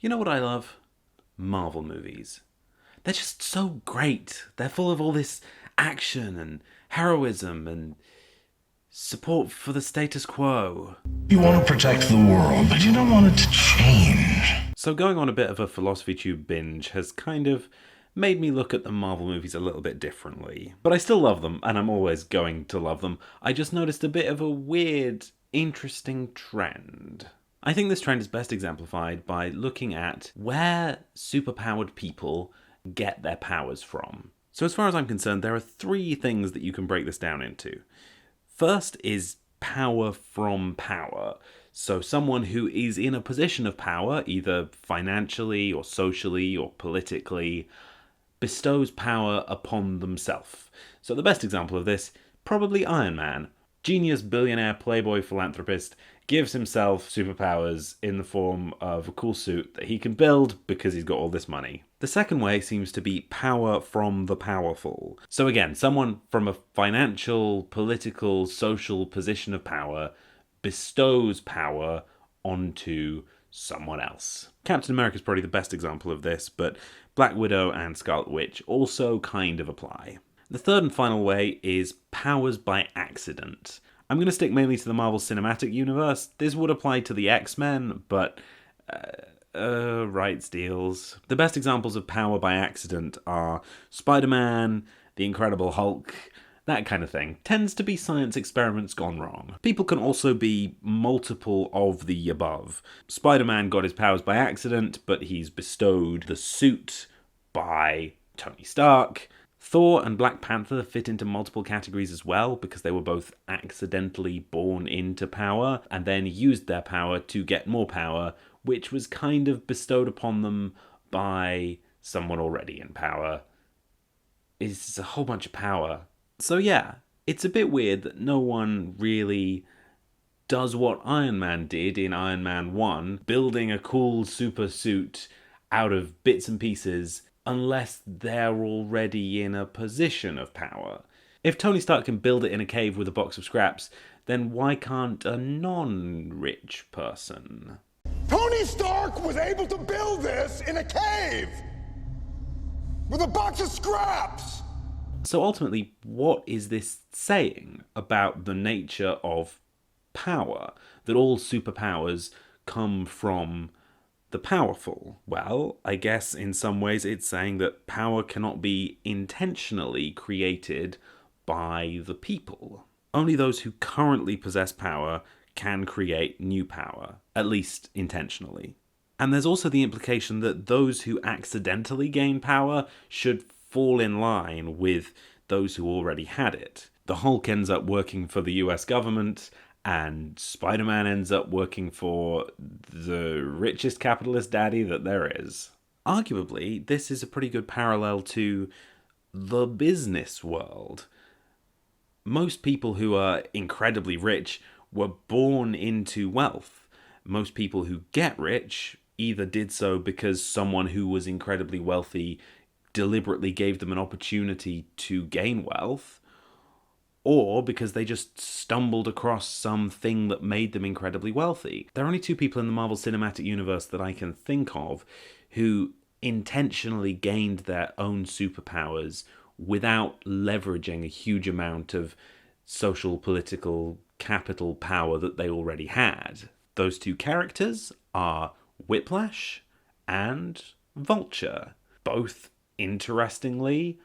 You know what I love? Marvel movies. They're just so great. They're full of all this action and heroism and support for the status quo. You want to protect the world, but you don't want it to change. So going on a bit of a philosophy tube binge has kind of made me look at the Marvel movies a little bit differently. But I still love them, and I'm always going to love them. I just noticed a bit of a weird, interesting trend. I think this trend is best exemplified by looking at where superpowered people get their powers from. So as far as I'm concerned, there are three things that you can break this down into. First is power from power. So someone who is in a position of power, either financially or socially or politically, bestows power upon themselves. So the best example of this, probably Iron Man. Genius, billionaire, playboy, philanthropist, gives himself superpowers in the form of a cool suit that he can build because he's got all this money. The second way seems to be power from the powerful. So again, someone from a financial, political, social position of power bestows power onto someone else. Captain America is probably the best example of this, but Black Widow and Scarlet Witch also kind of apply. The third and final way is powers by accident. I'm going to stick mainly to the Marvel Cinematic Universe. This would apply to the X-Men, but rights deals. The best examples of power by accident are Spider-Man, the Incredible Hulk, that kind of thing. Tends to be science experiments gone wrong. People can also be multiple of the above. Spider-Man got his powers by accident, but he's bestowed the suit by Tony Stark. Thor and Black Panther fit into multiple categories as well because they were both accidentally born into power and then used their power to get more power, which was kind of bestowed upon them by someone already in power. It's a whole bunch of power. So yeah, it's a bit weird that no one really does what Iron Man did in Iron Man 1, building a cool super suit out of bits and pieces, unless they're already in a position of power. If Tony Stark can build it in a cave with a box of scraps, then why can't a non-rich person? Tony Stark was able to build this in a cave with a box of scraps. So ultimately, what is this saying about the nature of power? That all superpowers come from the powerful? Well, I guess in some ways it's saying that power cannot be intentionally created by the people. Only those who currently possess power can create new power, at least intentionally. And there's also the implication that those who accidentally gain power should fall in line with those who already had it. The Hulk ends up working for the US government, and Spider-Man ends up working for the richest capitalist daddy that there is. Arguably, this is a pretty good parallel to the business world. Most people who are incredibly rich were born into wealth. Most people who get rich either did so because someone who was incredibly wealthy deliberately gave them an opportunity to gain wealth, or because they just stumbled across something that made them incredibly wealthy. There are only two people in the Marvel Cinematic Universe that I can think of who intentionally gained their own superpowers without leveraging a huge amount of social, political, capital power that they already had. Those two characters are Whiplash and Vulture. Both, interestingly,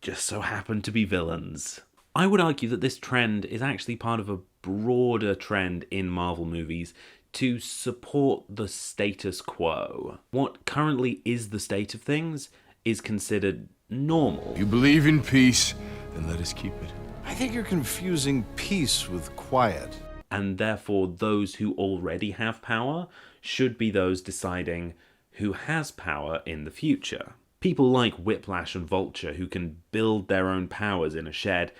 just so happen to be villains. I would argue that this trend is actually part of a broader trend in Marvel movies to support the status quo. What currently is the state of things is considered normal. You believe in peace, then let us keep it. I think you're confusing peace with quiet. And therefore, those who already have power should be those deciding who has power in the future. People like Whiplash and Vulture, who can build their own powers in a shed,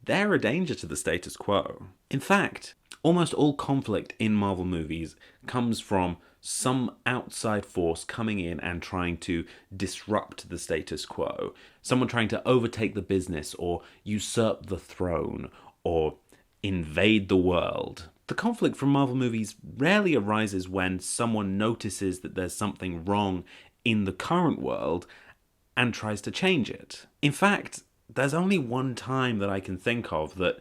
they're a danger to the status quo. In fact, almost all conflict in Marvel movies comes from some outside force coming in and trying to disrupt the status quo. Someone trying to overtake the business or usurp the throne or invade the world. The conflict from Marvel movies rarely arises when someone notices that there's something wrong in the current world and tries to change it. In fact, there's only one time that I can think of that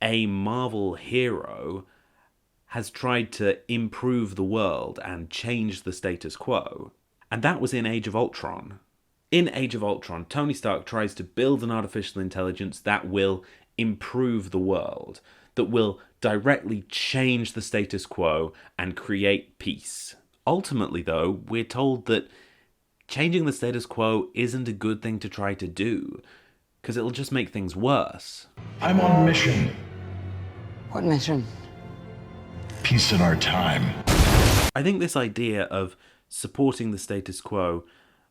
a Marvel hero has tried to improve the world and change the status quo. And that was in Age of Ultron. In Age of Ultron, Tony Stark tries to build an artificial intelligence that will improve the world, that will directly change the status quo and create peace. Ultimately, though, we're told that changing the status quo isn't a good thing to try to do, because it'll just make things worse. I'm on a mission. What mission? Peace in our time. I think this idea of supporting the status quo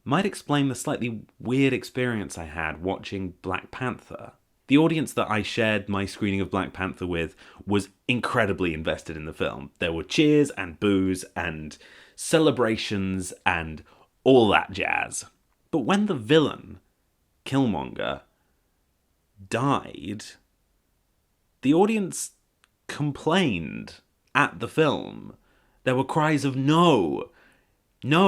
might explain the slightly weird experience I had watching Black Panther. The audience that I shared my screening of Black Panther with was incredibly invested in the film. There were cheers and boos and celebrations and all that jazz. But when the villain, Killmonger, died, the audience complained at the film. There were cries of no,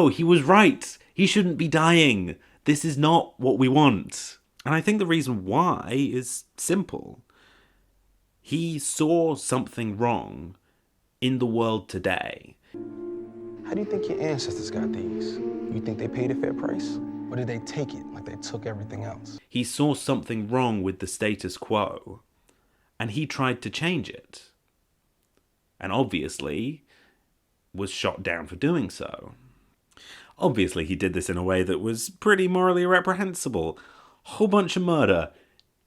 he was right, he shouldn't be dying, this is not what we want. And I think the reason why is simple. He saw something wrong in the world today. How do you think your ancestors got these? You think they paid a fair price? Or did they take it like they took everything else? He saw something wrong with the status quo, and he tried to change it. And obviously was shot down for doing so. Obviously he did this in a way that was pretty morally reprehensible. Whole bunch of murder.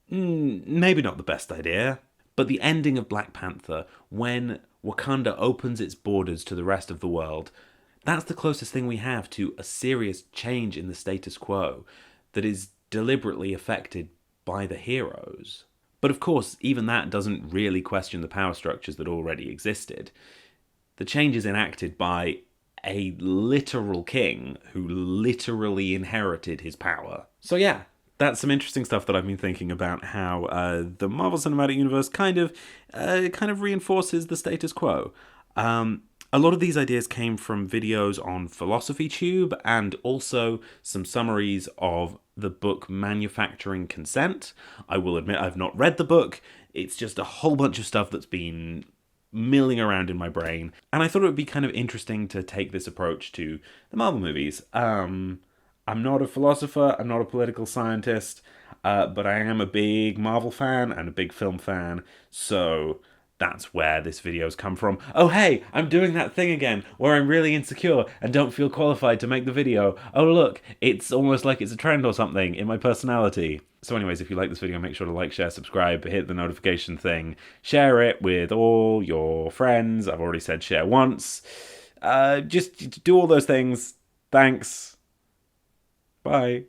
Maybe not the best idea. But the ending of Black Panther, when Wakanda opens its borders to the rest of the world, that's the closest thing we have to a serious change in the status quo that is deliberately affected by the heroes. But of course, even that doesn't really question the power structures that already existed. The change is enacted by a literal king who literally inherited his power. So yeah, that's some interesting stuff that I've been thinking about, how the Marvel Cinematic Universe kind of reinforces the status quo. A lot of these ideas came from videos on Philosophy Tube and also some summaries of the book Manufacturing Consent. I will admit I've not read the book. It's just a whole bunch of stuff that's been milling around in my brain. And I thought it would be kind of interesting to take this approach to the Marvel movies. I'm not a philosopher, I'm not a political scientist, but I am a big Marvel fan and a big film fan, so that's where this video's come from. Oh hey, I'm doing that thing again, where I'm really insecure and don't feel qualified to make the video. Oh look, it's almost like it's a trend or something in my personality. So anyways, if you like this video, make sure to like, share, subscribe, hit the notification thing, share it with all your friends. I've already said share once. Just do all those things. Thanks. Bye.